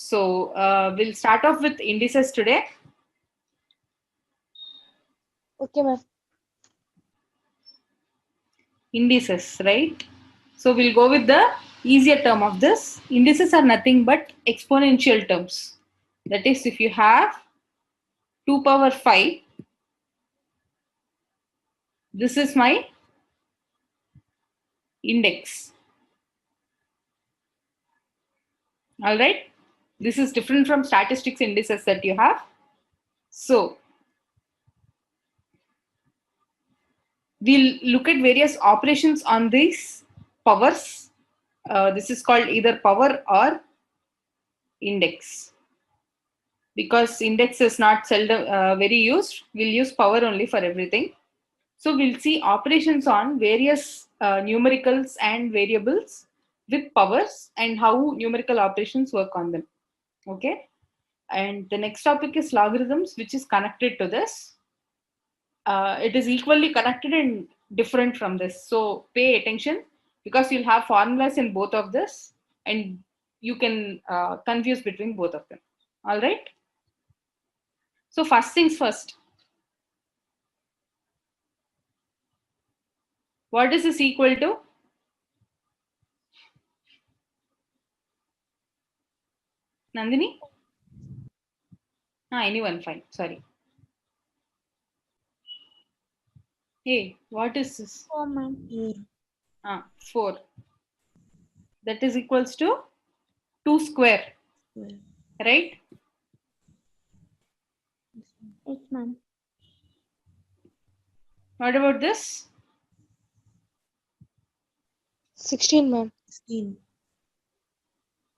So we'll start off with indices today. Okay, ma'am. Indices, right? So we'll go with the easier term of this. Indices are nothing but exponential terms. That is, if you have 2 power 5, this is my index. All right. This is different from statistics indices that you have. So we'll look at various operations on these powers. This is called either power or index. Because index is not seldom very used, we'll use power only for everything. So we'll see operations on various numericals and variables with powers and how numerical operations work on them. Okay. And the next topic is logarithms, which is connected to this. It is equally connected and different from this. So pay attention because you'll have formulas in both of this and you can confuse between both of them. All right. So first things first. What is this equal to? Nandini? Anyone, fine. Sorry. Hey, what is this? 4, ma'am. 4. That is equals to 2 square. Right? Yes, ma'am. What about this? 16, ma'am. 16.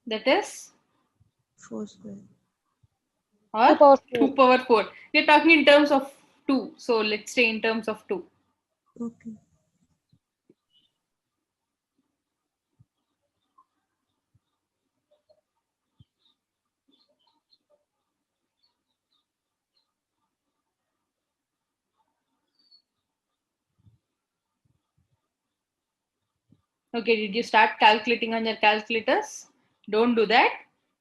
That is? 4 square. Or 2 power 4. 2 power 4. We are talking in terms of 2. So let's stay in terms of 2. Okay. Okay, did you start calculating on your calculators? Don't do that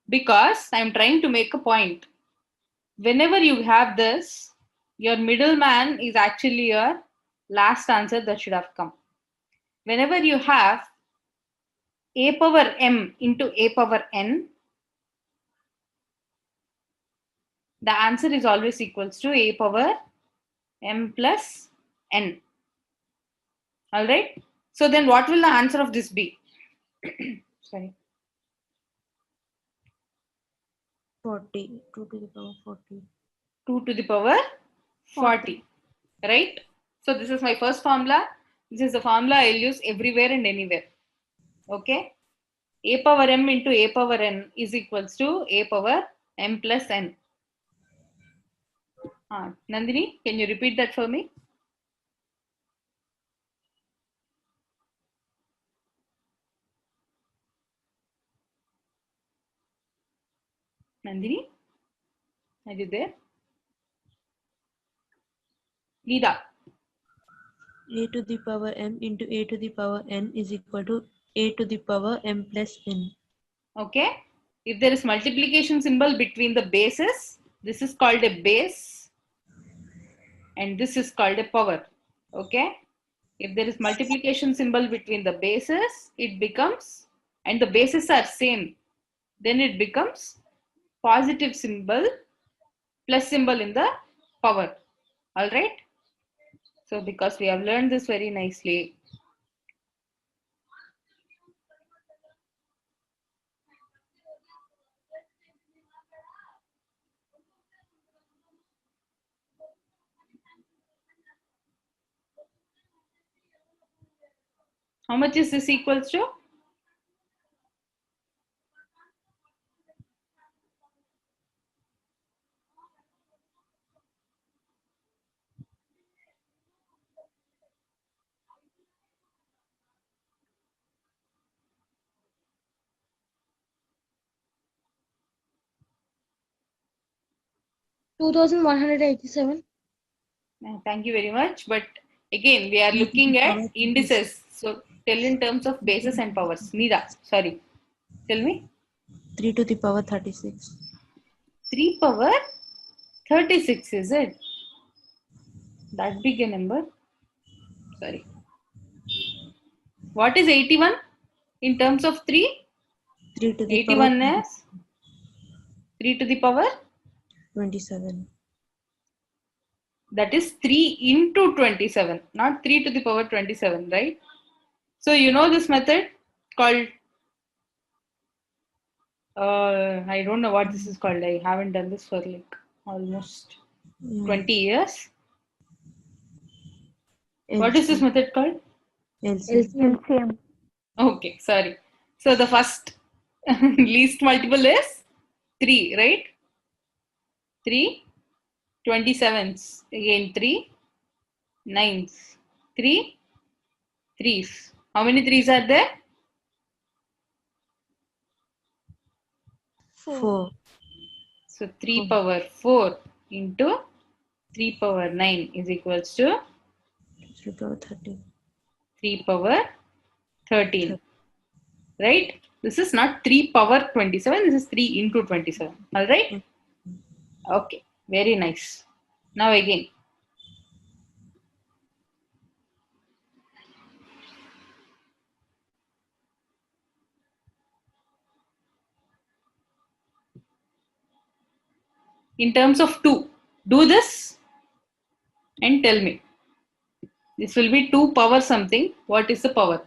because I'm trying to make a point. Whenever you have this, your middleman is actually your last answer that should have come. Whenever you have a power m into a power n, the answer is always equals to a power m plus n. All right. So then what will the answer of this be? Sorry. 40. 2 to the power 40. 2 to the power 40. Right? So this is my first formula. This is the formula I'll use everywhere and anywhere. Okay. A power m into a power n is equals to a power m plus n. Nandini, can you repeat that for me? Nandini, are you there? Lida. A to the power m into a to the power n is equal to a to the power m plus n. Okay. If there is multiplication symbol between the bases, this is called a base and this is called a power. Okay. If there is multiplication symbol between the bases, it becomes, and the bases are same, then it becomes positive symbol plus symbol in the power. All right. So because we have learned this very nicely. How much is this equals to? $2,187. Thank you very much. But again, we are looking at indices. So tell in terms of bases and powers. Nida, sorry. Tell me. 3 to the power 36. 3 power 36, is it? That big a number? Sorry. What is 81 in terms of 3? 3 to the power 81 is 3 to the power? 27. That is 3 into 27, not 3 to the power 27, right? So you know this method called, I don't know what this is called. I haven't done this for like almost 20 years. What is this method called? LCM. LCM. Okay, sorry. So the first least multiple is 3, right? 3 27s. Again 3 9s. 3 3s. How many 3s are there? 4. So 3 power 4 into 3 power 9 is equals to 3 power 13. 3 power 13. Right? This is not 3 power 27. This is 3 into 27. All right? Okay. Very nice. Now again. In terms of 2, do this and tell me. This will be 2 power something. What is the power?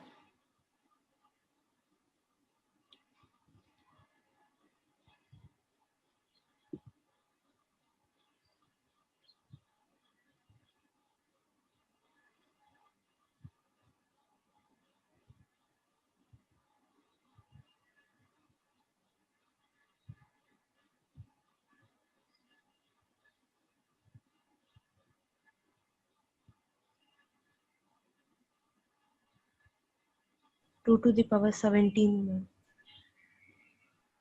Two to the power 17.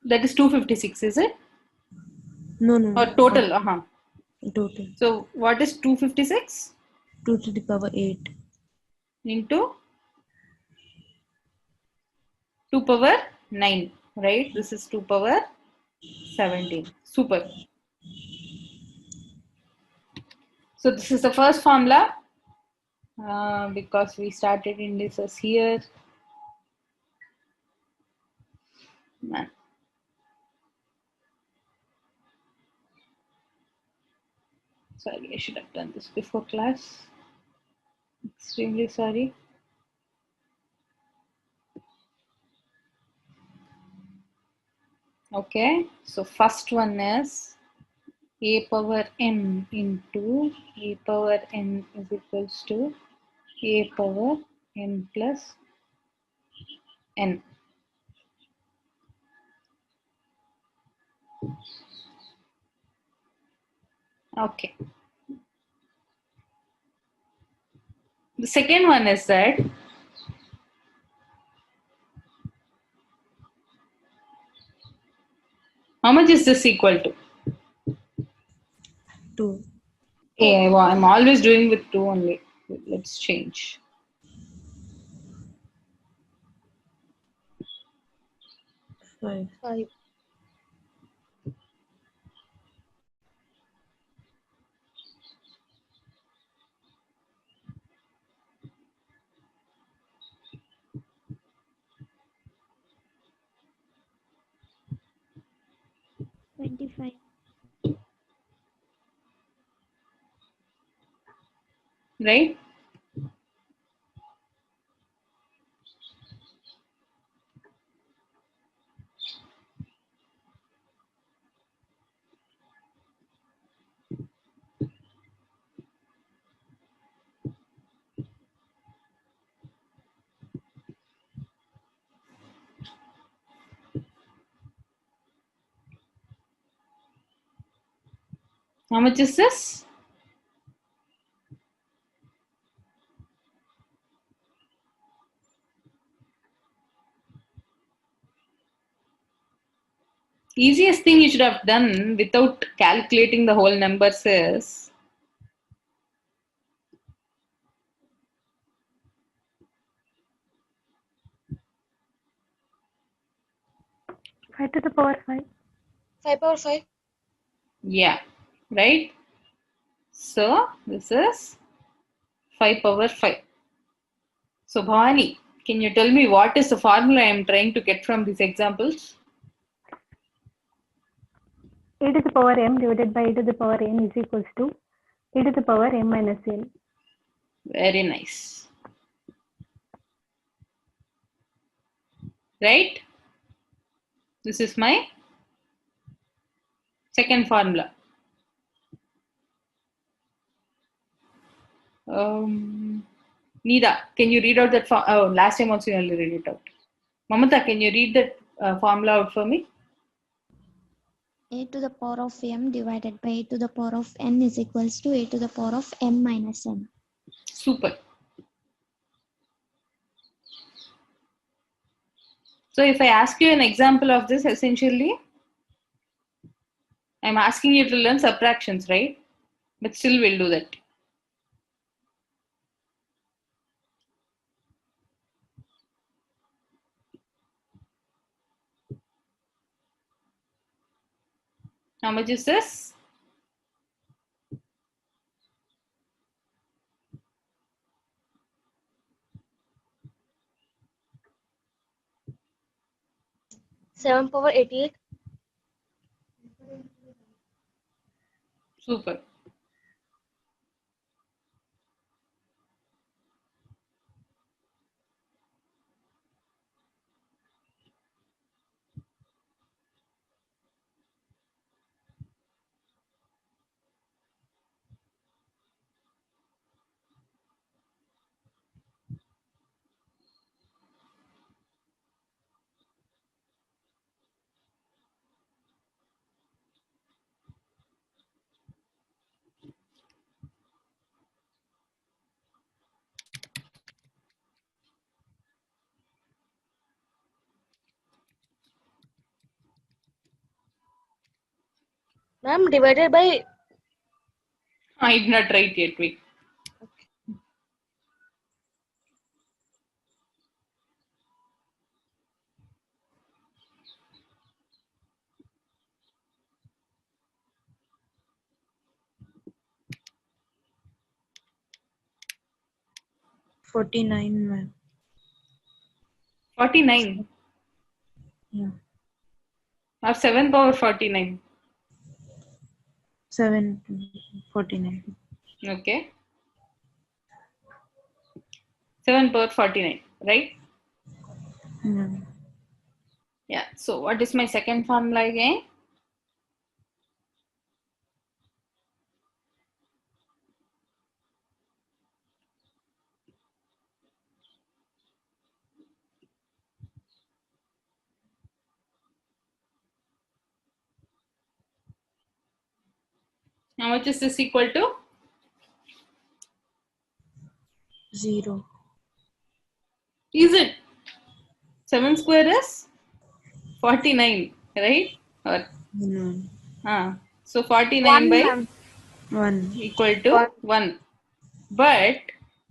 That is 256, is it? No. Or total? Total. So what is 256 2 to the power 8. into 2 power 9, right? This is 2 power 17. Super. So this is the first formula because we started indices here. Man. Sorry, I should have done this before class. Extremely sorry. Okay, so first one is a power n into a power n is equals to a power n plus n. Okay. The second one is that how much is this equal to? 2. I'm always doing with 2 only. Let's change. 5. 5. $25. Right? How much is this? Easiest thing you should have done without calculating the whole numbers is 5 to the power 5. 5 power 5. Yeah, right? So this is 5 power 5. So Bhavani, can you tell me what is the formula I am trying to get from these examples? A to the power m divided by e to the power n is equals to e to the power m minus n. Very nice. Right? This is my second formula. Nida, can you read out that? Oh, last time also you only read it out. Mamata, can you read that formula out for me? A to the power of m divided by a to the power of n is equals to a to the power of m minus n. Super. So if I ask you an example of this, essentially, I'm asking you to learn subtractions, right? But still we'll do that. How much is this? Seven power 88. Super. Ma'am, divided by. I did not write yet. Wait. $49, ma'am. 49. Yeah. Or 7 power 49. 749. Okay. 7 power 49, right? Yeah. Yeah. So what is my second formula again? How much is this equal to? 0. Is it? 7 square is 49, right? Or, so 49 1, by ma'am. 1. equal to 1. 1. But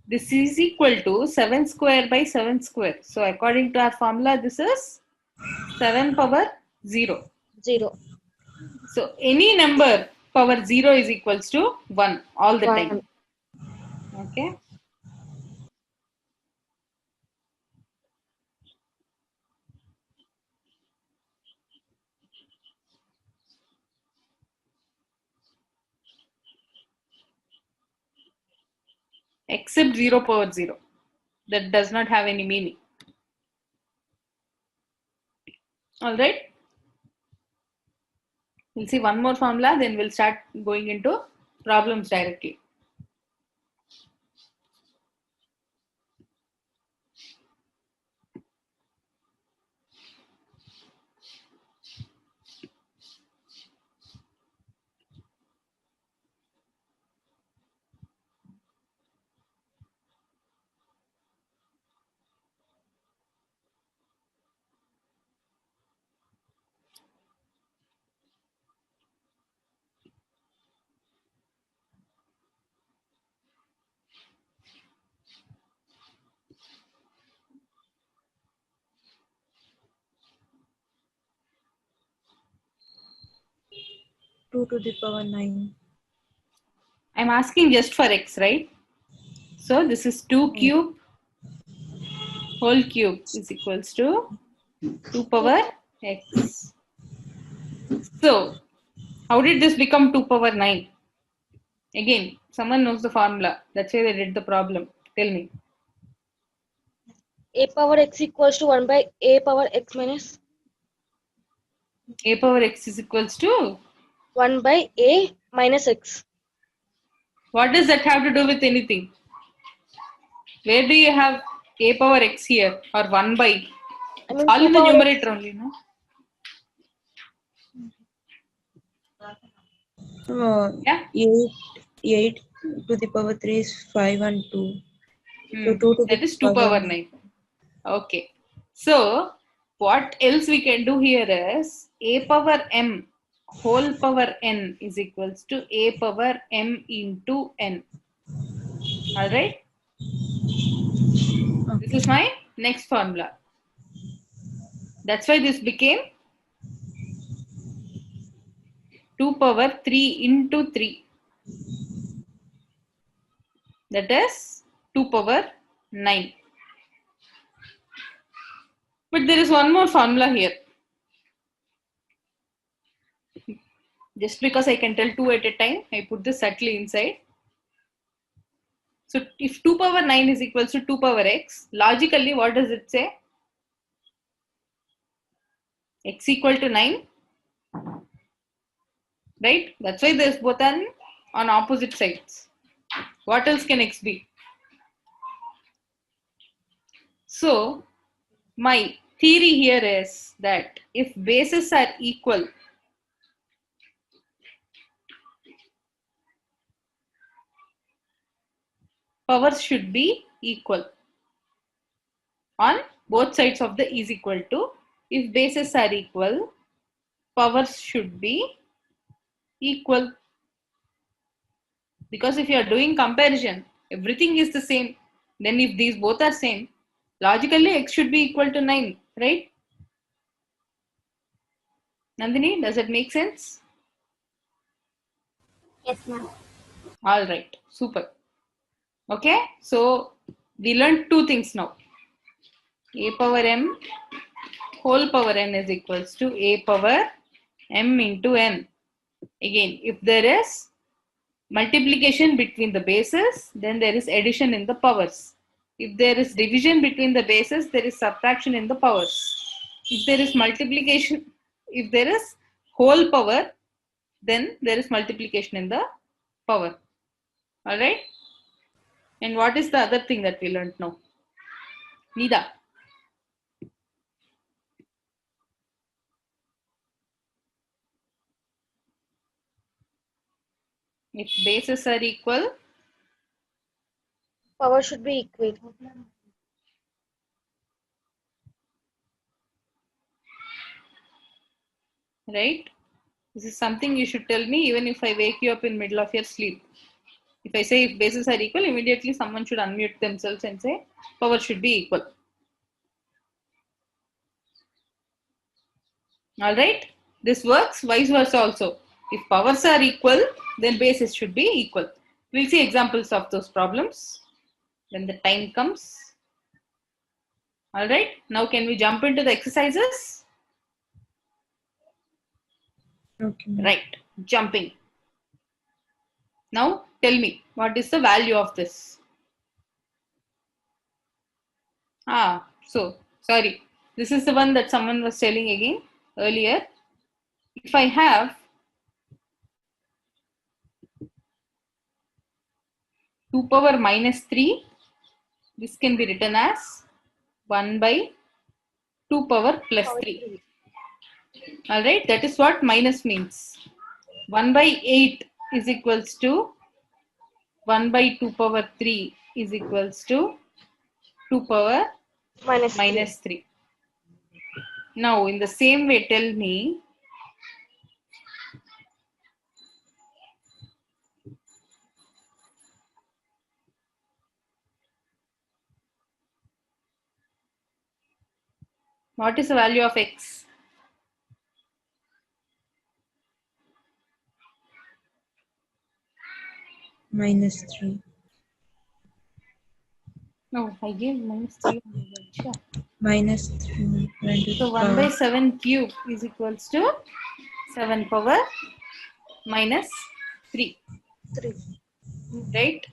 this is equal to 7 square by 7 square. So according to our formula, this is 7 power 0. 0. So any number power 0 is equals to 1 all the 1. time. Okay. Except 0 power 0. That does not have any meaning. All right. We'll see one more formula, then we'll start going into problems directly. 2 to the power 9. I'm asking just for x, right? So this is 2 cube whole cube is equals to 2 power x. So how did this become 2 power 9? Again, someone knows the formula. That's why they did the problem. Tell me. A power x equals to 1 by a power x minus A power x is equals to, 1 by a minus x. what does that have to do with anything? Where do you have a power x here or 1 by? I It's mean all 2 in the power x. numerator only, no? Yeah. 8 to the power 3 is 5 and 2. So 2 to That the is 2 power 9. 9. Okay. So what else we can do here is a power m whole power n is equals to a power m into n. All right. This is my next formula. That's why this became 2 power 3 into 3. That is 2 power 9. But there is one more formula here. Just because I can tell 2 at a time, I put this subtly inside. So if 2 power 9 is equals to 2 power x, logically what does it say? X equal to 9, right? That's why there's both on opposite sides. What else can x be? So my theory here is that if bases are equal, powers should be equal on both sides of the is equal to. If bases are equal, powers should be equal. Because if you are doing comparison, everything is the same. Then if these both are same, logically x should be equal to 9, right? Nandini, does it make sense? Yes, ma'am. All right, super. Okay, so we learned two things now. A power m whole power n is equals to a power m into n. Again, if there is multiplication between the bases, then there is addition in the powers. If there is division between the bases, there is subtraction in the powers. If there is multiplication, if there is whole power, then there is multiplication in the power. All right. And what is the other thing that we learned now? Nida. If bases are equal, Power should be equal. right? This is something you should tell me even if I wake you up in middle of your sleep. If I say if bases are equal, immediately someone should unmute themselves and say power should be equal. All right. This works vice versa also. If powers are equal, then bases should be equal. We'll see examples of those problems when the time comes. All right. Now can we jump into the exercises? Okay. Right. Jumping. Now tell me, what is the value of this? So sorry. This is the one that someone was telling again earlier. If I have 2 power minus 3, this can be written as 1 by 2 power plus Power 3. 3. All right, that is what minus means. 1 by 8 is equals to 1 by 2 power 3 is equals to 2 power Minus 3. 3. Now, in the same way, tell me what is the value of x? -3. No, I gave -3. Sure. -3 into So the 1 by power 7 cube is equals to 7 power -3. 3. Right?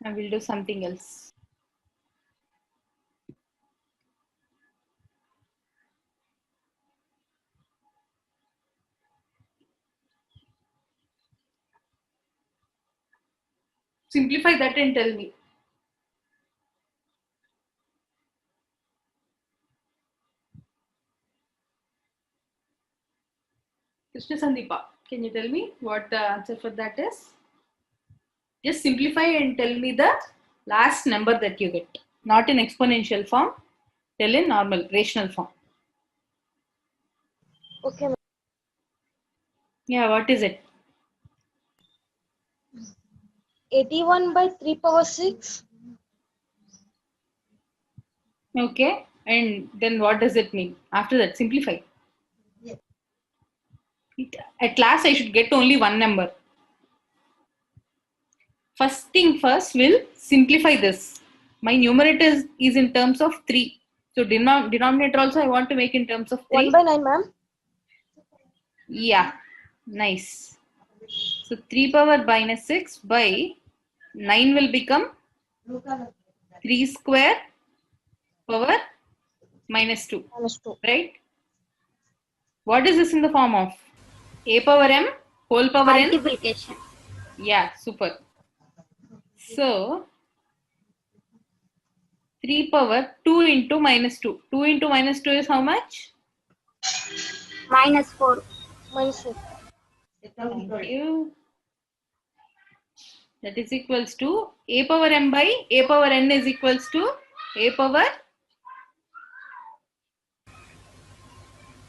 I will do something else. Simplify that and tell me. Krishna Sandeepa, can you tell me what the answer for that is? Just simplify and tell me the last number that you get. Not in exponential form, tell in normal, rational form. Okay, ma'am. Yeah, what is it? 81 by 3 power 6. Okay, and then what does it mean? After that, simplify. At last, I should get only one number. First thing first, we'll simplify this. My numerator is in terms of 3. So denominator also I want to make in terms of 1 3. by 9, ma'am. Yeah, nice. So 3 power minus 6 by 9 will become 3 square power minus 2. -2. Right? What is this in the form of? A power m whole power n? Multiplication. Yeah, super. So 3 power 2 into minus 2. 2 into minus 2 is how much? -4. -4. Thank you. That is equals to a power m by a power n is equals to a power.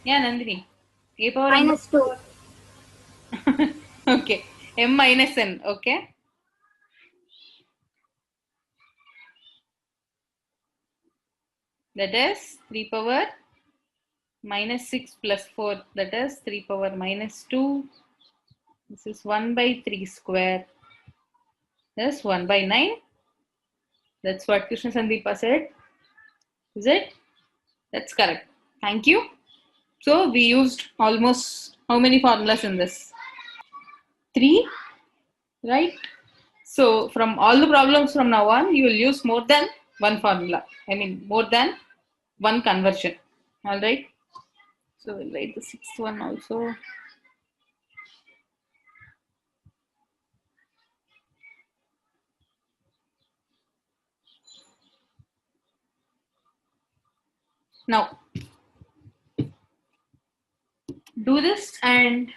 Yeah, Nandini. A power m. -2. Okay. M minus n. Okay. That is 3 power minus 6 plus 4. That is 3 power minus 2. This is 1 by 3 square. That's 1 by 9. That's what Krishna Sandeepa said. Is it? That's correct. Thank you. So we used almost how many formulas in this? 3, right? So from all the problems from now on, you will use more than one formula. I mean, more than one conversion. All right. So we'll write the sixth one also. Now, do this and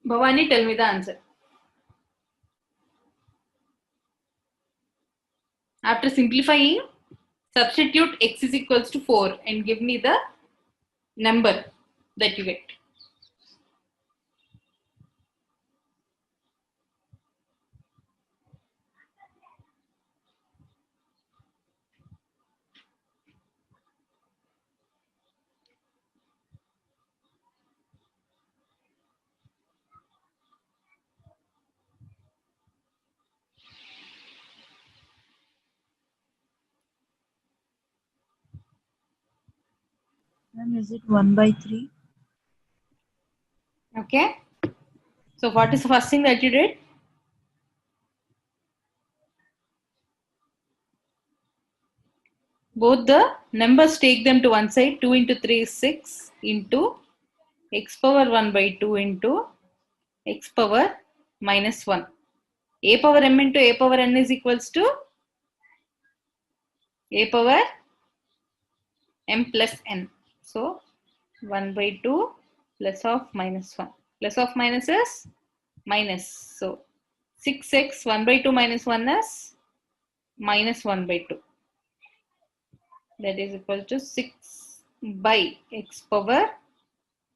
Bhavani, tell me the answer. After simplifying, substitute x is equals to 4 and give me the number that you get. Ma'am, is it 1 by 3? Okay. So what is the first thing that you did? Both the numbers, take them to one side. 2 into 3 is 6 into x power 1 by 2 into x power minus 1. A power m into a power n is equals to a power m plus n. So 1 by 2 plus of minus 1. Plus of minus is minus. So 6x 1 by 2 minus 1 is minus 1 by 2. That is equal to 6 by x power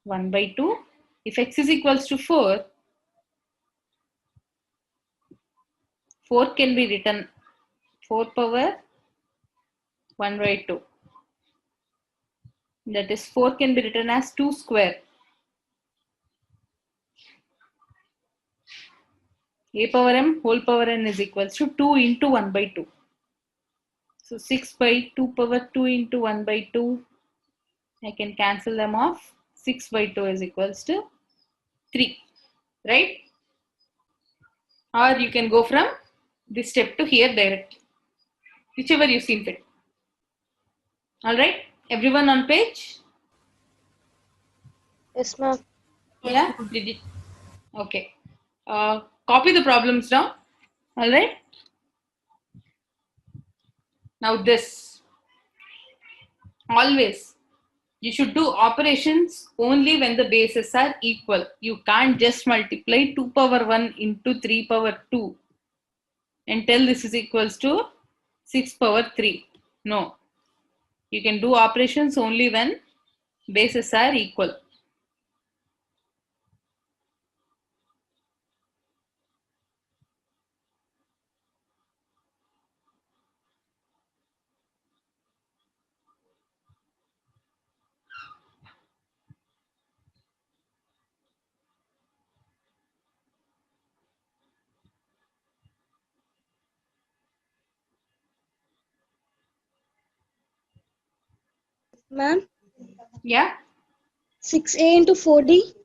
1 by 2. If x is equals to 4, 4 can be written 4 power 1 by 2. That is 4 can be written as 2 square. A power m whole power n is equals to 2 into 1 by 2. So 6 by 2 power 2 into 1 by 2. I can cancel them off. 6 by 2 is equals to 3. Right? Or you can go from this step to here directly. Whichever you see fit. Alright? Everyone on page? Yes, ma'am. Yeah? Did it? Okay. Copy the problems down. Alright? Now this. Always. You should do operations only when the bases are equal. You can't just multiply 2 power 1 into 3 power 2 and tell this is equals to 6 power 3. No. You can do operations only when bases are equal. Ma'am, Yeah? 6a into 4d.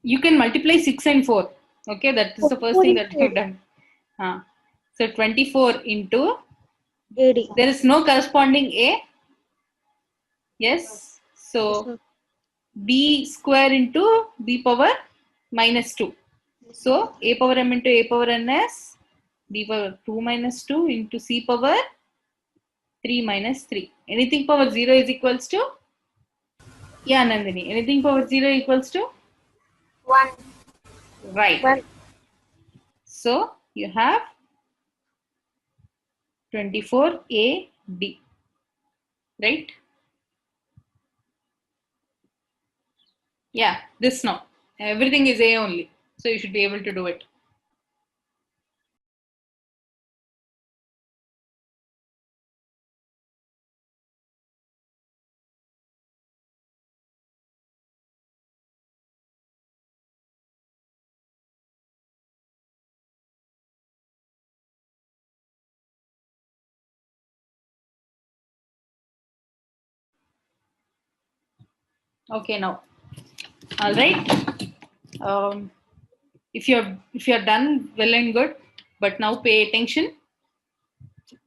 You can multiply 6 and 4. Okay, that is the first 4 thing into that I have done. So 24 into, ad. there is no corresponding A. Yes. Yes, So ma'am. b square into b power minus 2. So a power m into a power n is b power 2 minus 2 into c power 3 minus 3. Anything power 0 is equals to? Yeah, Nandini. Anything power 0 equals to? 1. Right. 1. So you have 24AD. Right? Yeah, this now. Everything is A only. So you should be able to do it. Okay, now. All right. If you're done, well and good. But now pay attention.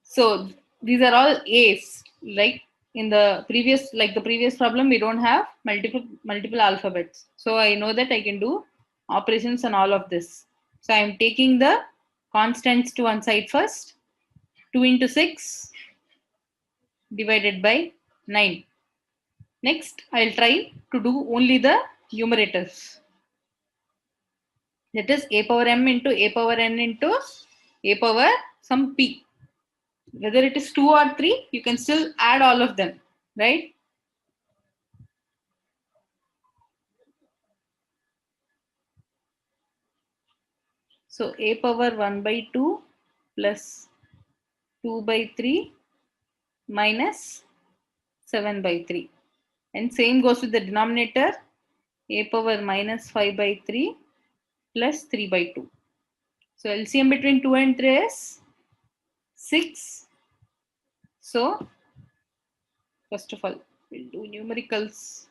So these are all A's. Like the previous problem, we don't have multiple alphabets. So I know that I can do operations on all of this. So I'm taking the constants to one side first. 2 into 6 divided by 9. Next, I'll try to do only the numerators. That is a power m into a power n into a power some p. Whether it is 2 or 3, you can still add all of them, right? So a power 1 by 2 plus 2 by 3 minus 7 by 3. And same goes with the denominator, a power minus 5 by 3 plus 3 by 2. So LCM between 2 and 3 is 6. So first of all, we'll do numericals.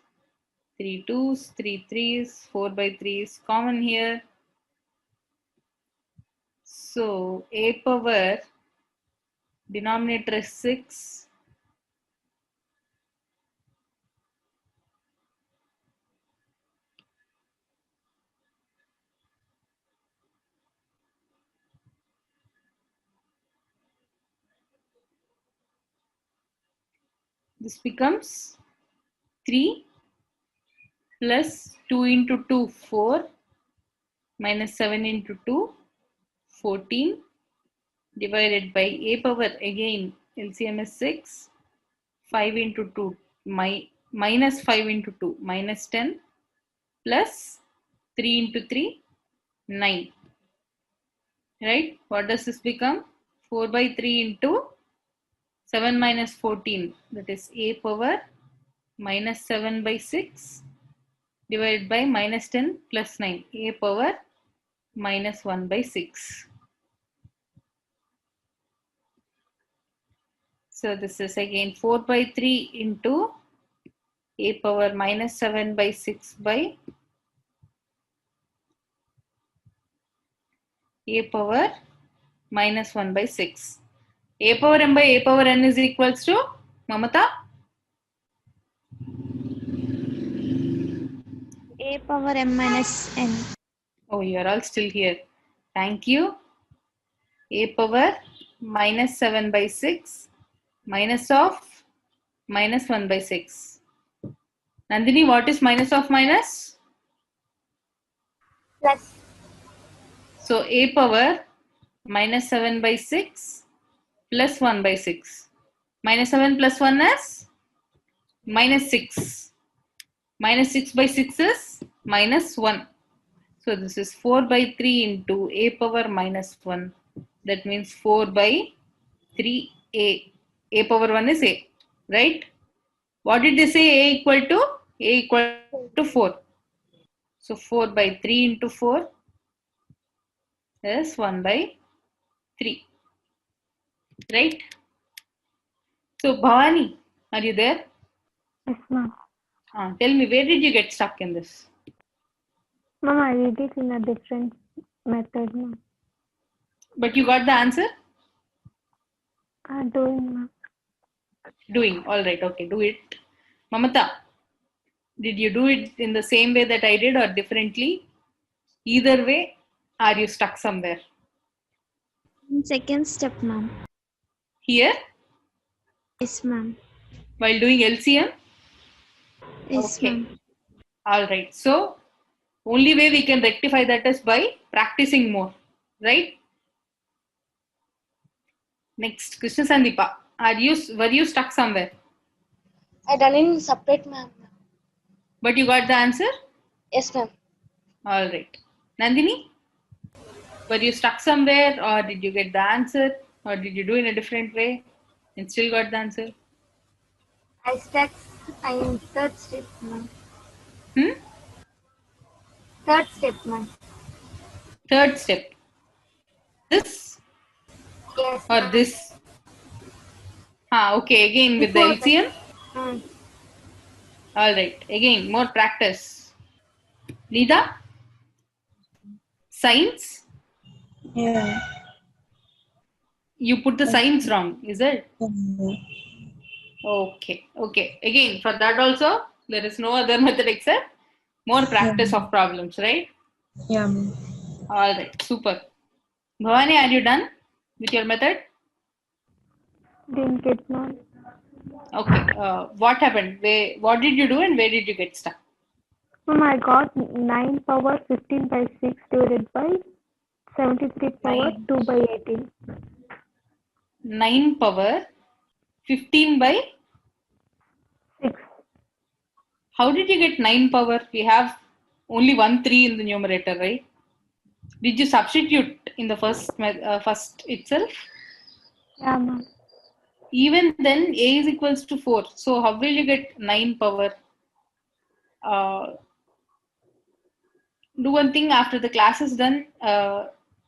3 2s, 3 3s, 4 by 3 is common here. So a power denominator is 6. This becomes 3 plus 2 into 2, 4 minus 7 into 2, 14 divided by a power again LCM is 6, 5 into 2 minus 5 into 2 minus 10 plus 3 into 3, 9. Right? What does this become? 4 by 3 into 7 minus 14, that is a power minus 7 by 6 divided by minus 10 plus 9. A power minus 1 by 6. So this is again 4 by 3 into a power minus 7 by 6 by a power minus 1 by 6. A power m by a power n is equals to, Mamata? A power m minus n. Oh, you are all still here. Thank you. A power minus 7 by 6 minus of minus 1 by 6. Nandini, what is minus of minus? Plus. So a power minus 7 by 6 plus 1 by 6. Minus 7 plus 1 is minus 6. Minus 6 by 6 is minus 1. So this is 4 by 3 into a power minus 1. That means 4 by 3a. A power 1 is a. Right? What did they say a equal to? A equal to 4. So 4 by 3 into 4 is 1 by 3. Right? So Bhavani, are you there? Yes, ma'am. Tell me, where did you get stuck in this? Ma'am, I did it in a different method, ma'am. But you got the answer? I'm doing, ma'am. Doing. All right. Okay. Do it. Mamata, did you do it in the same way that I did or differently? Either way, are you stuck somewhere? Second step, ma'am. Here, Yes, ma'am. while doing LCM? Yes, Okay. ma'am. All right. So, only way we can rectify that is by practicing more. Right? Next, Krishna Sandeepa, were you stuck somewhere? I done in separate, ma'am. But you got the answer? Yes, ma'am. All right. Nandini, were you stuck somewhere or did you get the answer or did you do in a different way and still got the answer? I stuck in third step, ma'am. Hmm? Third step, ma'am. Third step. This Yes, or ma'am. this? Okay, again with the Before LCM. Hmm. All right, again more practice. Nida, signs? Yeah. You put the signs wrong, is it? Yeah. Okay, okay. Again, for that also, there is no other method except more practice of problems, right? Yeah, ma'am. All right, super. Bhavani, are you done with your method? Didn't get, ma'am. Okay. What happened? What did you do and where did you get stuck? Ma'am, I got 9 power 15 by 6 divided by 73 power 2 by 18. 9 power 15 by 6. how did you get 9 power? We have only 1 3 in the numerator, right? Did you substitute in the first itself? Yeah, ma'am. Even then, a is equals to 4. So how will you get 9 power? Do one thing after the class is done.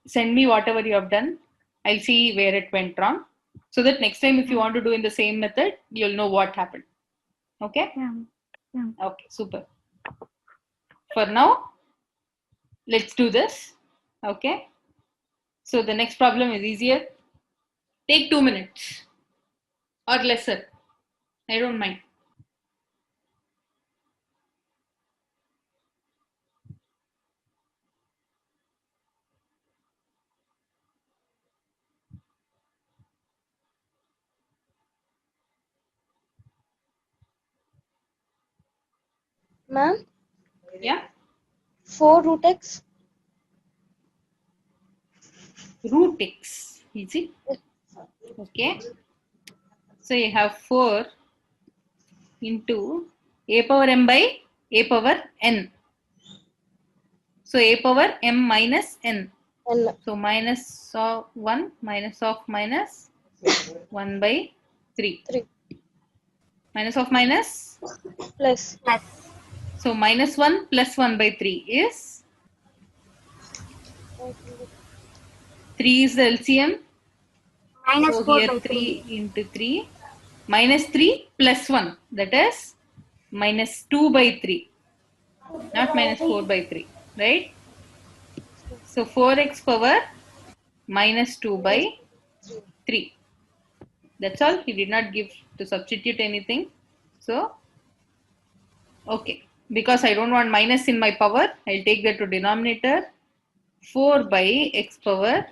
Send me whatever you have done. I'll see where it went wrong. So that next time, if you want to do in the same method, you'll know what happened. Okay? Yeah. Yeah. Okay, super. For now, let's do this. Okay? So the next problem is easier. Take 2 minutes or lesser. I don't mind. Ma'am, Yeah? 4 root x. Root x. Easy. Okay. So you have 4 into a power m by a power n. So a power m minus n. And So minus of 1 minus of minus 1 by 3. 3 Minus of minus. plus. So minus 1 plus 1 by 3 is 3 is the LCM. Minus So 4 here by 3 3. into 3 minus 3 plus 1, that is minus 2 by 3, not minus 4 by 3, right? So 4x power minus 2 by 3. That's all. He did not give to substitute anything. So, okay. Because I don't want minus in my power, I'll take that to denominator. 4 by x power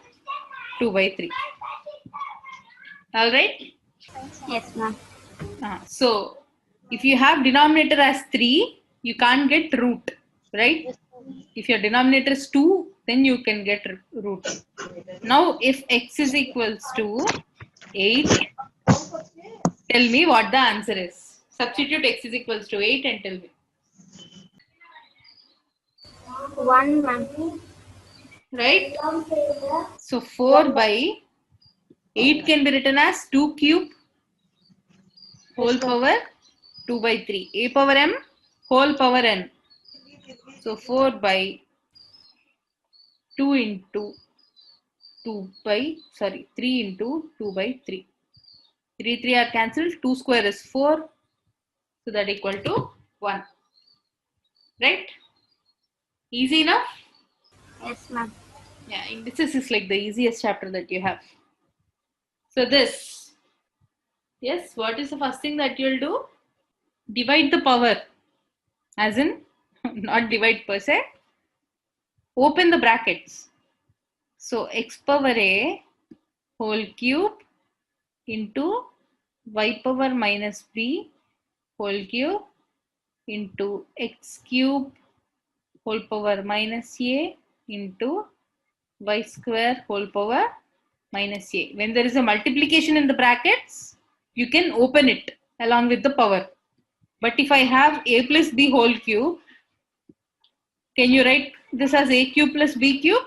2 by 3. Alright? Yes, ma'am. So, if you have denominator as 3, you can't get root, right? If your denominator is 2, then you can get root. Now, if x is equals to 8, tell me what the answer is. Substitute x is equals to 8 and tell me. 1, ma'am. Right? So 4 by 8 can be written as 2 cube whole power 2 by 3. A power m whole power n. So 4 by 2 into 2 by, 3 into 2 by 3. 3, 3 are cancelled. 2 square is 4. So that equal to 1. Right? Easy enough? Yes, ma'am. Yeah, indices is like the easiest chapter that you have. So this, yes, what is the first thing that you'll do? Divide the power, as in not divide per se. Open the brackets. So x power a whole cube into y power minus b whole cube into x cube whole power minus a into y square whole power minus a. When there is a multiplication in the brackets, you can open it along with the power. But if I have a plus b whole cube, can you write this as a cube plus b cube?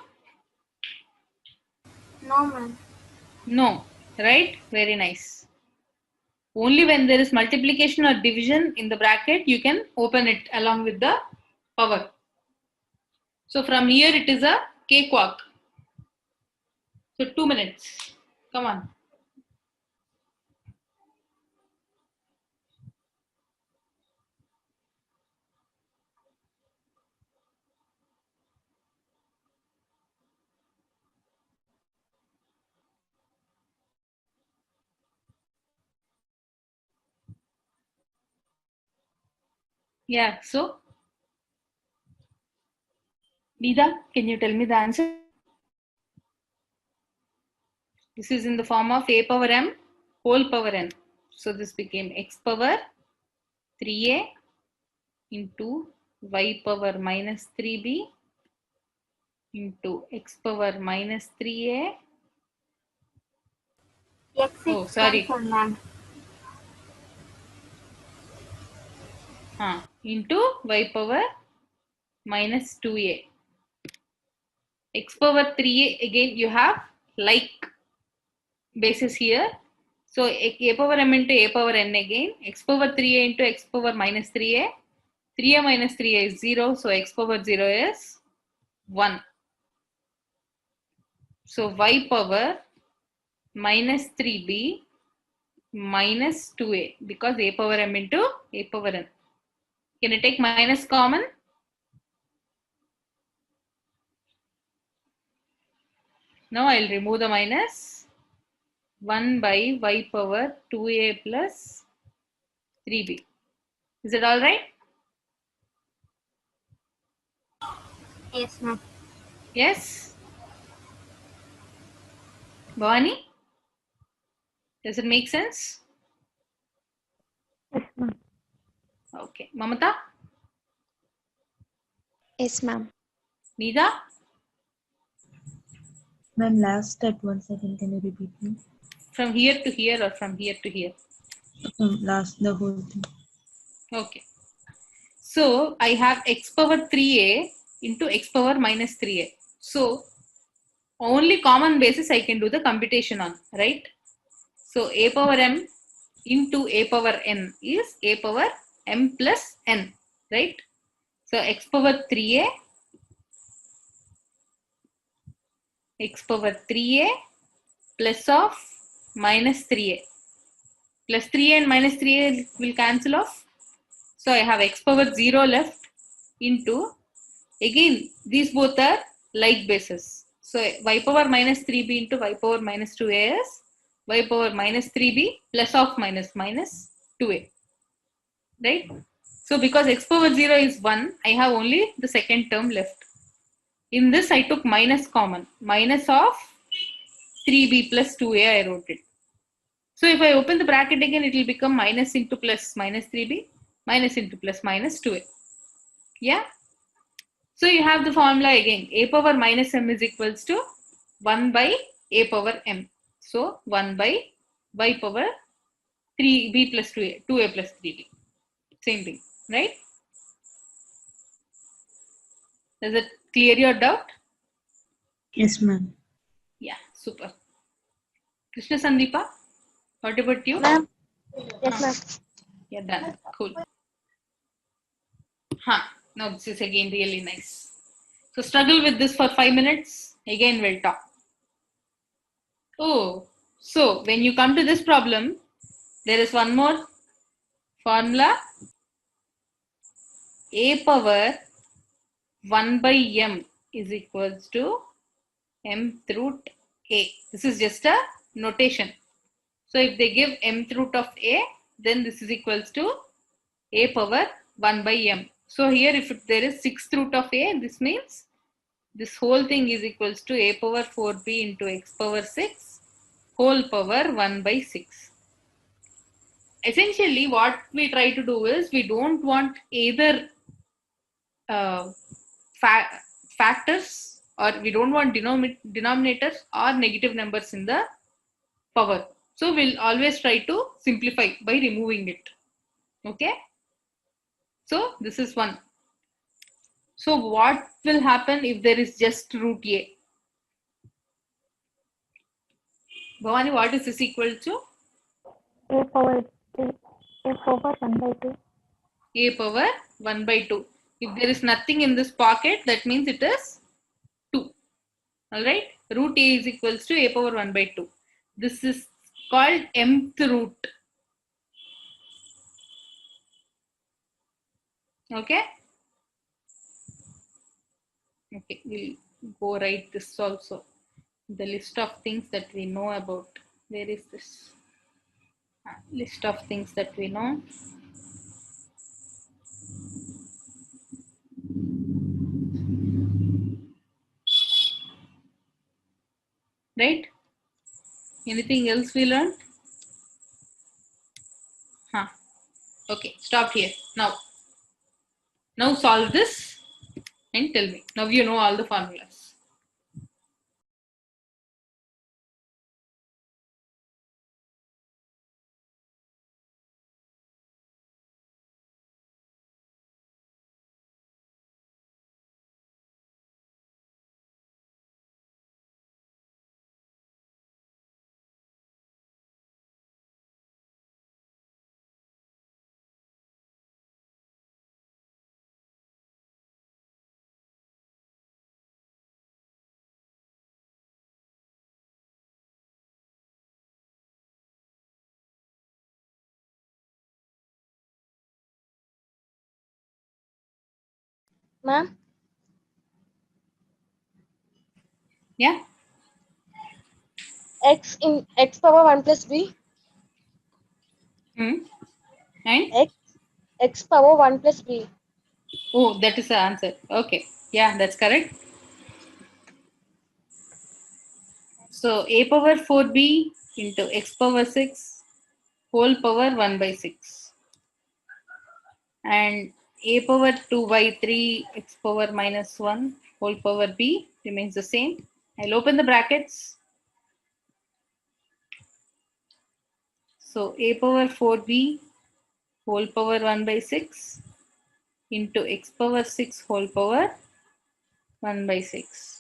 No, ma'am. No, right? Very nice. Only when there is multiplication or division in the bracket, you can open it along with the power. So from here it is a cakewalk. So 2 minutes. Come on. Yeah, so Nida, can you tell me the answer? This is in the form of a power m whole power n. So this became x power 3a into y power minus 3b into x power minus 3a. X Oh, is sorry. cancelled, ma'am. Into y power minus 2a. X power 3a, again you have like basis here. So a power m into a power n again. X power 3a into x power minus 3a. 3a minus 3a is 0. So x power 0 is 1. So y power minus 3b minus 2a, because a power m into a power n. Can I take minus common? Now I'll remove the minus. 1 by y power 2a plus 3b. Is it all right? Yes, ma'am. Yes? Bhavani? Does it make sense? Yes, ma'am. Okay. Mamata? Yes, ma'am. Nida? Ma'am, last step, 1 second, can you repeat me? From here to here or from here to here? Last, the whole thing. Okay. So I have x power 3a into x power minus 3a. So only common basis I can do the computation on, right? So a power m into a power n is a power m plus n, right? So x power 3a, x power 3a plus of minus 3a. Plus 3a and minus 3a will cancel off. So I have x power 0 left into, again, these both are like bases. So y power minus 3b into y power minus 2a is y power minus 3b plus of minus minus 2a. Right? So because x power 0 is 1, I have only the second term left. In this, I took minus common. Minus of 3b plus 2a, I wrote it. So if I open the bracket again, it will become minus into plus minus 3b, minus into plus minus 2a. Yeah? So you have the formula again. A power minus m is equals to 1 by a power m. So 1 by y power 3b plus 2a, 2a plus 3b. Same thing, right? Does it clear your doubt? Yes, ma'am. Yeah, super. Krishna Sandeepa, what about you? Ma'am. Yes, ma'am. Yeah, done. Cool. Huh. Now this is again really nice. So struggle with this for 5 minutes. Again, we'll talk. Oh, so when you come to this problem, there is one more formula. A power 1 by m is equals to mth root a. This is just a notation. So if they give mth root of a, then this is equals to a power 1 by m. So here if there is 6th root of a, this means this whole thing is equals to a power 4b into x power 6 whole power 1 by 6. Essentially what we try to do is we don't want either uh, factors, or we don't want denominators or negative numbers in the power. So we'll always try to simplify by removing it. Okay. So this is one. So what will happen if there is just root a? Bhavani, what is this equal to? A power 1 by 2. A power 1 by 2. If there is nothing in this pocket, that means it is 2. Alright. Root a is equals to a power 1 by 2. This is called mth root. Okay. Okay. We'll go write this also. The list of things that we know about. Where is this? List of things that we know. Right? Anything else we learned? Huh. Okay, stop here. Now solve this and tell me. Now you know all the formulas. Ma'am. Yeah? X power 1 plus b. Hmm. And? X power 1 plus b. Oh, that is the answer. Okay. Yeah, that's correct. So a power 4b into x power 6 whole power 1 by 6. And a power 2 by 3 x power minus 1 whole power b remains the same. I'll open the brackets. So a power 4b whole power 1 by 6 into x power 6 whole power 1 by 6.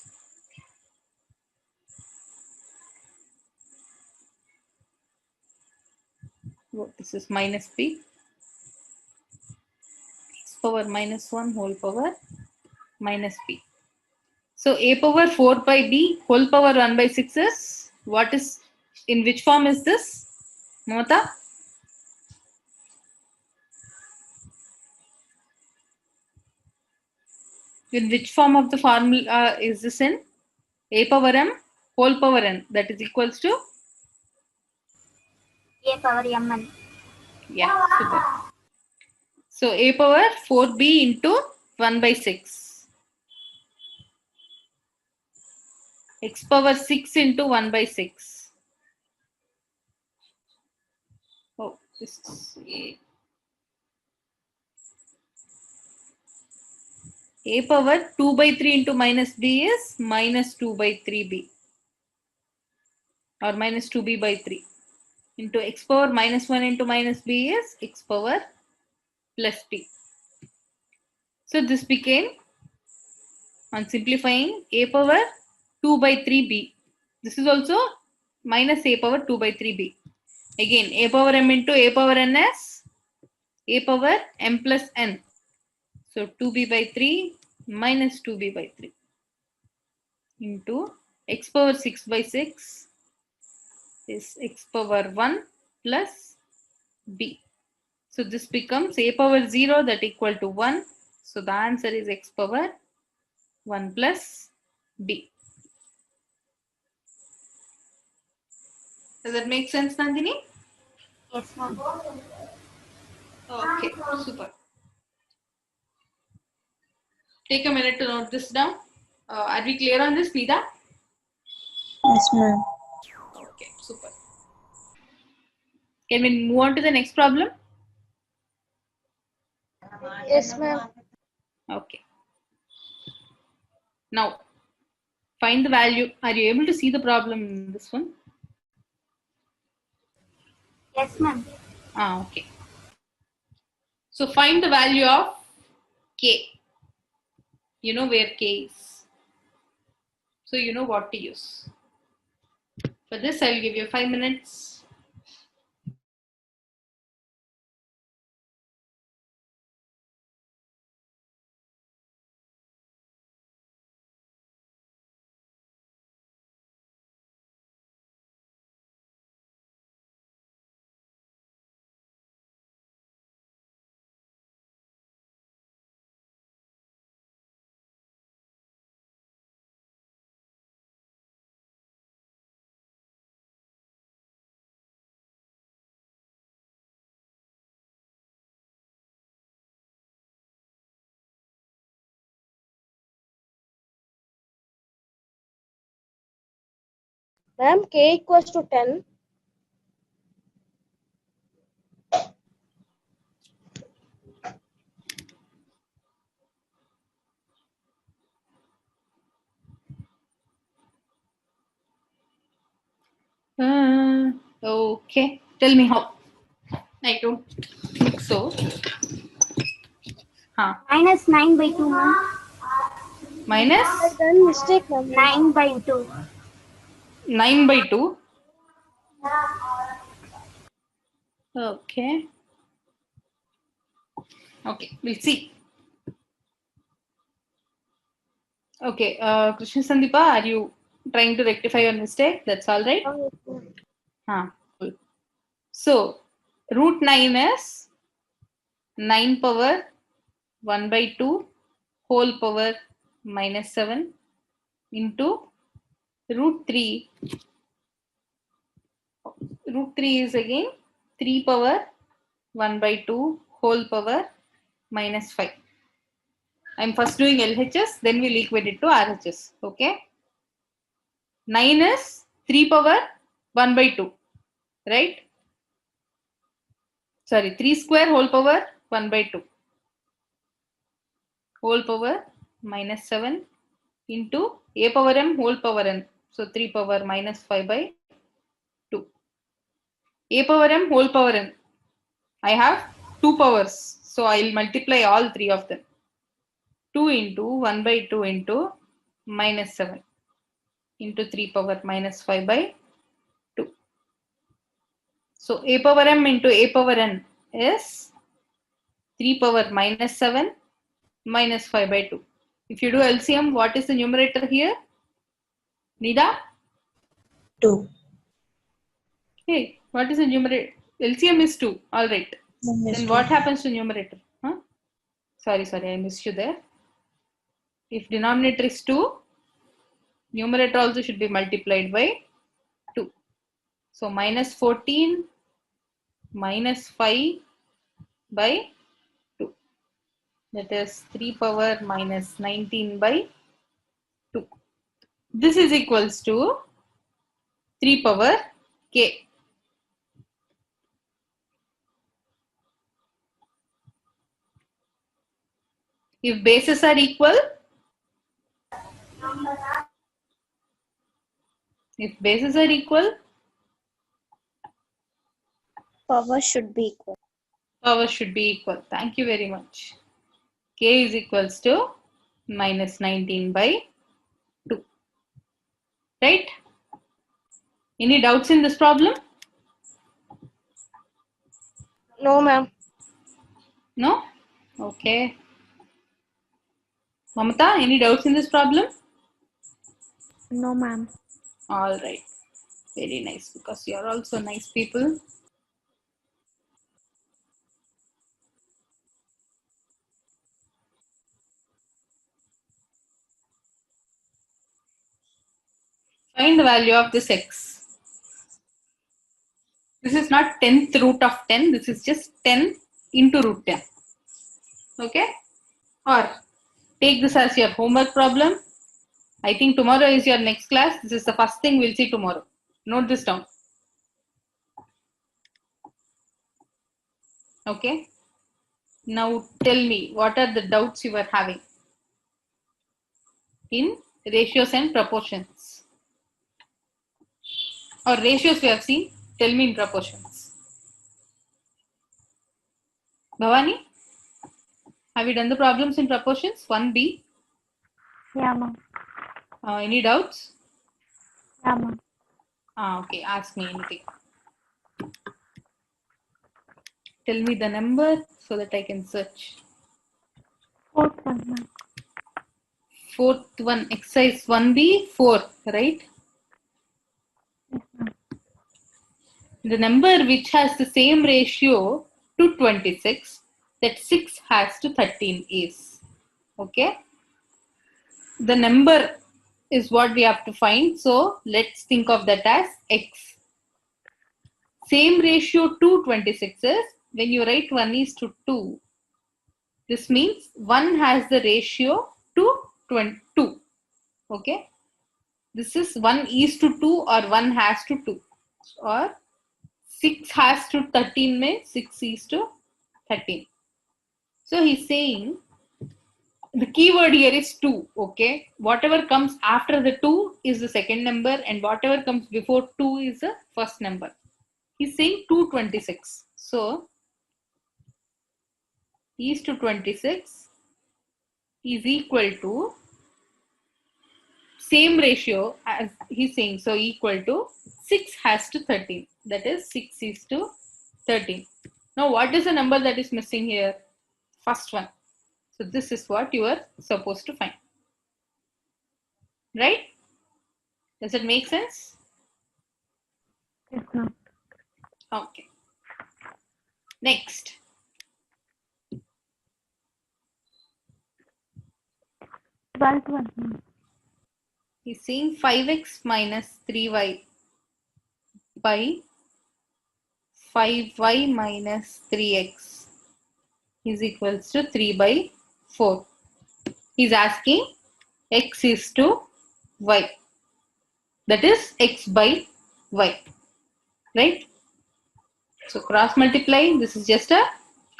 Oh, this is minus b. X power minus 1 whole power minus b. So a power 4 by b whole power 1 by 6 is, what is, in which form is this, Mamata? In which form of the formula is this in? A power m whole power n, that is equals to? A power mn. Yeah, super. So a power 4b into 1 by 6. X power 6 into 1 by 6. Oh, this is a power 2 by 3 into minus b is minus 2 by 3b, or minus 2b by 3, into x power minus 1 into minus b is x power plus b. So this became, on simplifying, a power 2 by 3b. This is also minus a power 2 by 3b. Again, a power m into a power n is a power m plus n. So 2b by 3 minus 2b by 3 into x power 6 by 6 is x power 1 plus b. So this becomes a power 0, that equal to 1. So the answer is x power 1 plus b. Does that make sense, Nandini? Yes, ma'am. Okay, super. Take a minute to note this down. Are we clear on this, Pida? Yes, ma'am. Okay, super. Can we move on to the next problem? Yes, ma'am. Okay. Now, find the value. Are you able to see the problem in this one? Yes, ma'am. Okay. So find the value of k. You know where k is. So you know what to use. For this, I will give you 5 minutes. Ma'am, K equals to 10. Okay. Tell me how. I don't think so. Minus 9 by 2, ma'am. Minus I done mistake, ma'am. 9 by 2. 9 by 2. Okay. Okay, we'll see. Okay, Krishna Sandeepa, are you trying to rectify your mistake? That's all right? Cool. So, root 9 is 9 power 1 by 2 whole power minus 7 into root 3. Root 3 is again 3 power 1 by 2 whole power minus 5. I'm first doing LHS, then we'll equate it to RHS. Okay. 9 is 3 power 1 by 2. Right? Sorry, 3 square whole power 1 by 2. Whole power minus 7 into a power m whole power n. So 3 power minus 5 by 2. A power m whole power n. I have 2 powers. So I'll multiply all 3 of them. 2 into 1 by 2 into minus 7 into 3 power minus 5 by 2. So a power m into a power n is 3 power minus 7 minus 5 by 2. If you do LCM, what is the numerator here? Nida? 2. Hey, what is the numerator? LCM is 2. All right. Minus Then 2. what happens to numerator? Huh? Sorry, I missed you there. If denominator is 2, numerator also should be multiplied by 2. So minus 14 minus 5 by 2. That is 3 power minus 19 by 2. This is equals to 3 power k. If bases are equal, Power should be equal. power should be equal. Thank you very much. K is equals to minus 19 by 2. Right? Any doubts in this problem? No, ma'am. No? Okay. Mamata, any doubts in this problem? No, ma'am. All right. Very nice, because you are also nice people. Find the value of this x. This is not 10th root of 10. This is just 10 into root 10. Okay? Or take this as your homework problem. I think tomorrow is your next class. This is the first thing we'll see tomorrow. Note this down. Okay? Now tell me, what are the doubts you were having in ratios and proportions? Or ratios we have seen. Tell me in proportions. Bhavani, have you done the problems in proportions? 1b. Yeah, ma'am. Any doubts? Yeah, ma'am. Okay, ask me anything. Tell me the number so that I can search. Fourth one, ma'am. Fourth one, exercise 1b, 4, right? Yes, ma'am. The number which has the same ratio to 26 that 6 has to 13 is. Okay? The number is what we have to find. So let's think of that as x. Same ratio to 26 is when you write 1 is to 2. This means 1 has the ratio to 22. Okay? This is 1 is to 2 or 1 has to 2. Or 6 has to 13 means 6 is to 13. So he's saying the keyword here is 2. Okay? Whatever comes after the 2 is the second number and whatever comes before 2 is the first number. He's saying 226. So is to 26 is equal to same ratio as he's saying. So equal to 6 has to 13. That is 6 is to 13. Now what is the number that is missing here? First one. So this is what you are supposed to find. Right? Does it make sense? Yes, ma'am. Okay. Next. Twelfth one, ma'am. He's saying 5x minus 3y by 5y minus 3x is equals to 3 by 4. He's asking x is to y. That is x by y. Right? So cross multiply. This is just a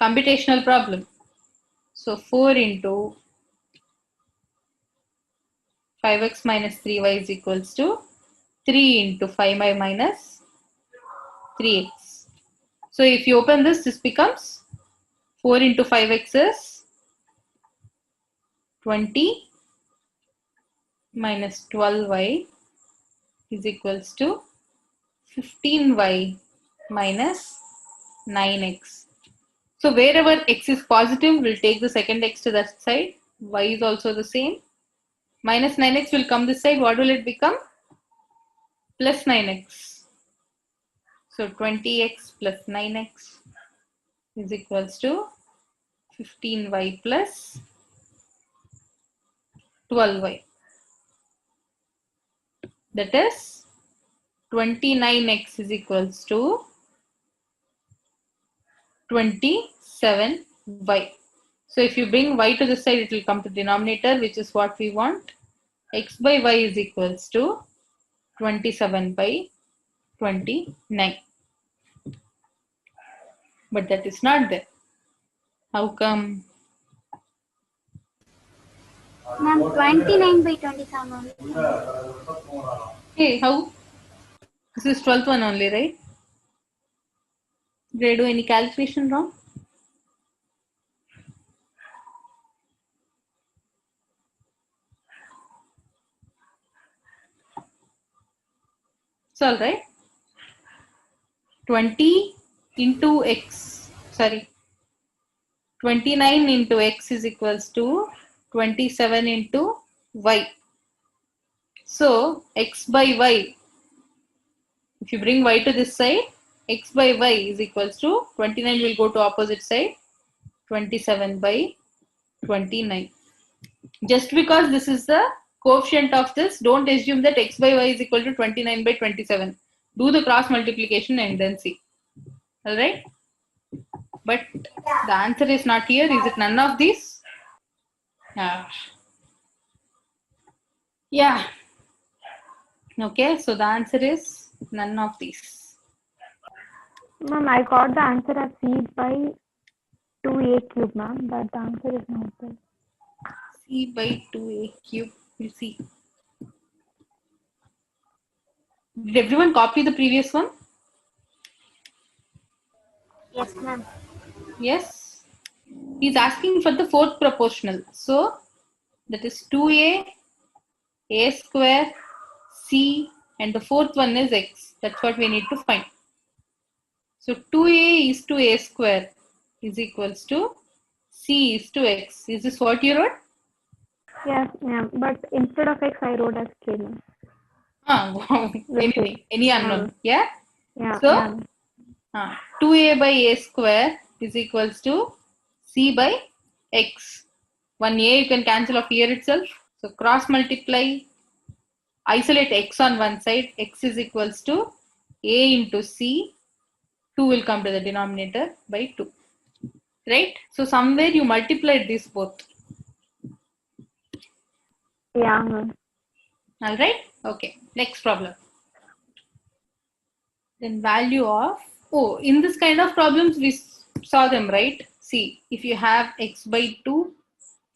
computational problem. So 4 into 5x minus 3y is equals to 3 into 5y minus 3x. So if you open this, this becomes 4 into 5x is 20 minus 12y is equals to 15y minus 9x. So wherever x is positive, we'll take the second x to that side. Y is also the same. Minus 9x will come this side. What will it become? Plus 9x. So 20x plus 9x is equals to 15y plus 12y. That is 29x is equals to 27y. So if you bring y to this side, it will come to denominator, which is what we want. X by y is equals to 27 by 29. But that is not there. How come? Ma'am, 29 by 27 only. Hey, how? This is 12th one only, right? Did I do any calculation wrong? It's all right. 20 into x, sorry, 29 into x is equals to 27 into y. So x by y, if you bring y to this side, x by y is equals to 29 will go to opposite side, 27 by 29. Just because this is the coefficient of this, don't assume that x by y is equal to 29 by 27. Do the cross multiplication and then see. Alright? But the answer is not here. Is it none of these? Yeah. Okay, so the answer is none of these. Ma'am, I got the answer as c by 2a cube, ma'am, but the answer is not there. C by 2a cube. We'll see. Did everyone copy the previous one? Yes, ma'am. Yes. He's asking for the fourth proportional. So that is 2a, a square, c, and the fourth one is x. That's what we need to find. So 2a is to a square is equals to c is to x. Is this what you wrote? Yes, ma'am, but instead of x, I wrote as k, ma'am. Wow. Anything, any unknown. Yeah? Yeah, So, yeah. 2a by a square is equals to c by x. One a you can cancel off here itself. So cross multiply, isolate x on one side. X is equals to a into c. 2 will come to the denominator by 2. Right? So somewhere you multiplied these both. Yeah, ma'am. Alright? Okay. Next problem. Then value of, oh, in this kind of problems we saw them, right? See, if you have x by 2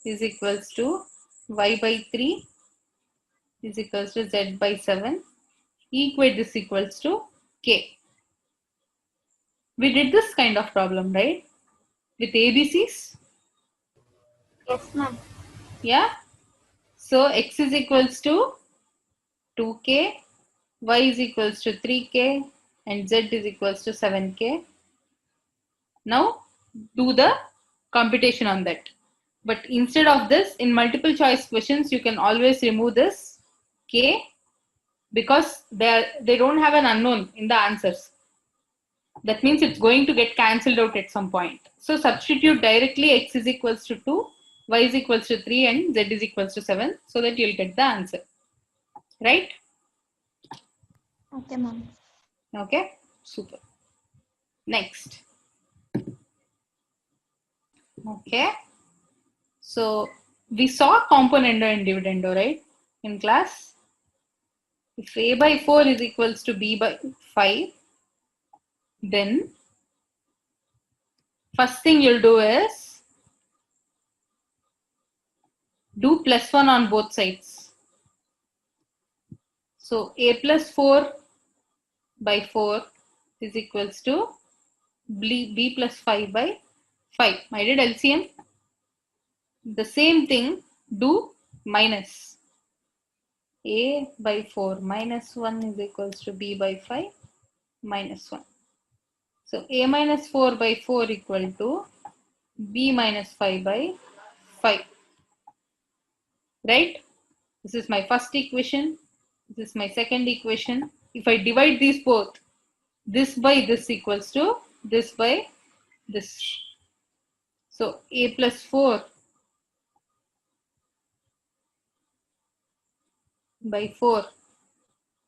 is equals to y by 3 is equals to z by 7, equate this equals to k. We did this kind of problem, right? With ABCs. Yes, ma'am. Yeah. So x is equals to 2k, y is equals to 3k, and z is equals to 7k. Now do the computation on that. But instead of this, in multiple choice questions, you can always remove this k because they don't have an unknown in the answers. That means it's going to get cancelled out at some point. So substitute directly x is equals to 2, y is equals to 3, and z is equals to 7 so that you'll get the answer. Right? Okay, ma'am. Okay, super. Next. Okay. So we saw componendo and dividendo, right? In class. If a by 4 is equals to b by 5, then first thing you'll do is do plus 1 on both sides. So a plus 4 by 4 is equals to b plus 5 by 5. I did LCM. The same thing, do minus. A by 4 minus 1 is equals to b by 5 minus 1. So a minus 4 by 4 equal to b minus 5 by 5. Right? This is my first equation. This is my second equation. If I divide these both, this by this equals to this by this. So a plus 4 by 4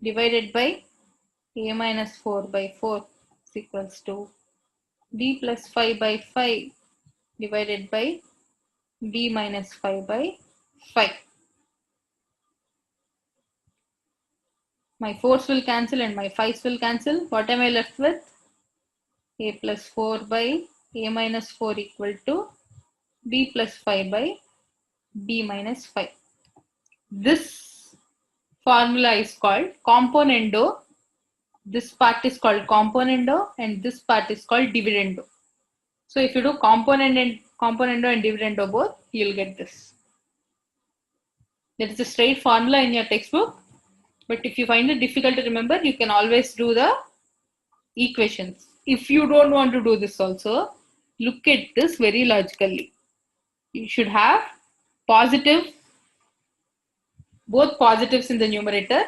divided by a minus 4 by 4 is equals to b plus 5 by 5 divided by b minus 5 by 5. My 4's will cancel and my 5's will cancel. What am I left with? A plus 4 by a minus 4 equal to b plus 5 by b minus 5. This formula is called componendo. This part is called componendo and this part is called dividendo. So if you do componendo and dividendo both, you'll get this. That is a straight formula in your textbook. But if you find it difficult to remember, you can always do the equations. If you don't want to do this also, look at this very logically. You should have positive, both positives in the numerator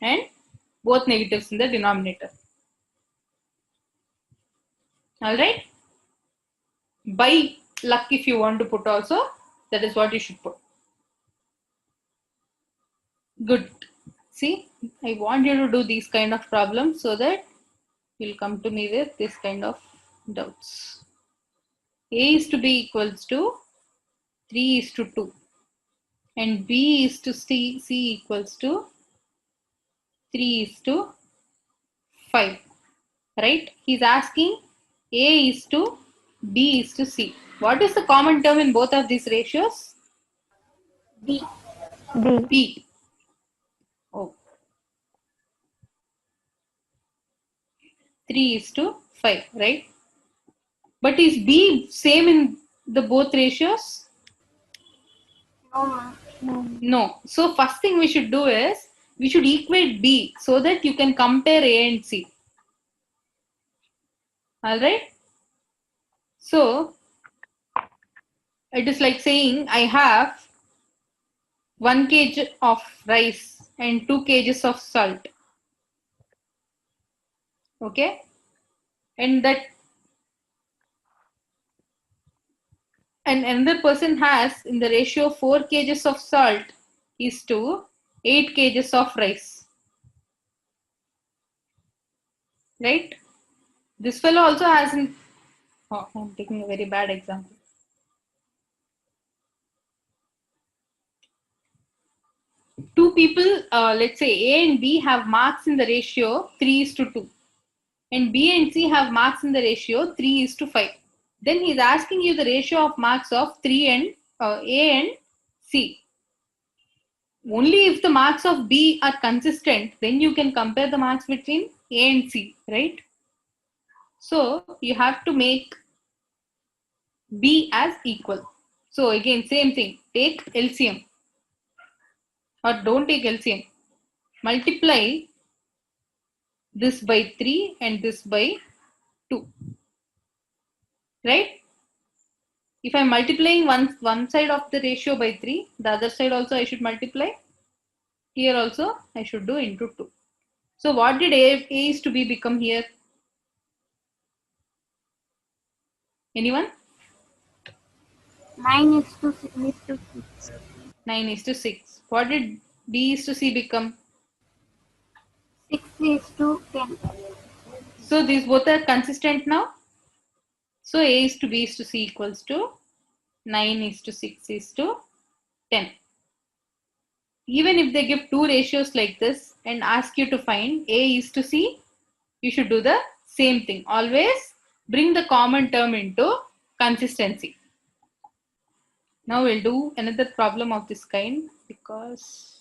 and both negatives in the denominator. Alright? By luck, if you want to put also, that is what you should put. Good. See, I want you to do these kind of problems so that you'll come to me with this kind of doubts. A is to B equals to 3 is to 2 and B is to C equals to 3 is to 5. Right? He's asking A is to B is to C. What is the common term in both of these ratios? B. B. B. Oh. 3 is to 5, right? But is B same in the both ratios? No, ma'am. No. No. So first thing we should do is we should equate B so that you can compare A and C. Alright? So it is like saying I have 1 kg of rice and 2 kgs of salt. Okay? And that and another person has in the ratio 4 kgs of salt is to 8 kgs of rice. Right? This fellow also has in oh, I'm taking a very bad example. Two people, let's say A and B have marks in the ratio 3 is to 2 and B and C have marks in the ratio 3 is to 5. Then he is asking you the ratio of marks of 3 and A and C. Only if the marks of B are consistent, then you can compare the marks between A and C, right? So you have to make B as equal. So again, same thing, take LCM or don't take LCM. Multiply this by 3 and this by 2. Right? If I'm multiplying one side of the ratio by 3, the other side also I should multiply. Here also I should do into 2. So what did A is to B become here? Anyone? 9 is to 6. 9 is to 6. What did B is to C become? 6 is to 10. So these both are consistent now. So A is to B is to C equals to 9 is to 6 is to 10. Even if they give two ratios like this and ask you to find A is to C, you should do the same thing. Always bring the common term into consistency. Now we'll do another problem of this kind because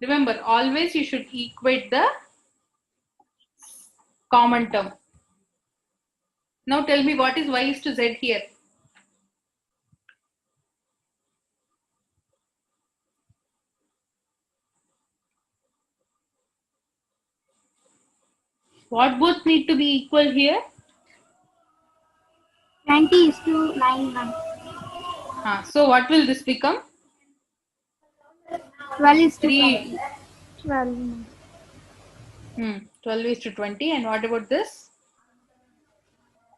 Remember, always you should equate the common term. Now tell me what is y is to z here? What both need to be equal here? 20 is to 9. So what will this become? 12 is to 3. 12. 12 is to 20. And what about this?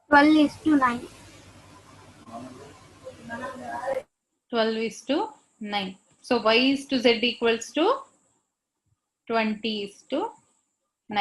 12 is to 9. 12 is to 9. So y is to z equals to 20 is to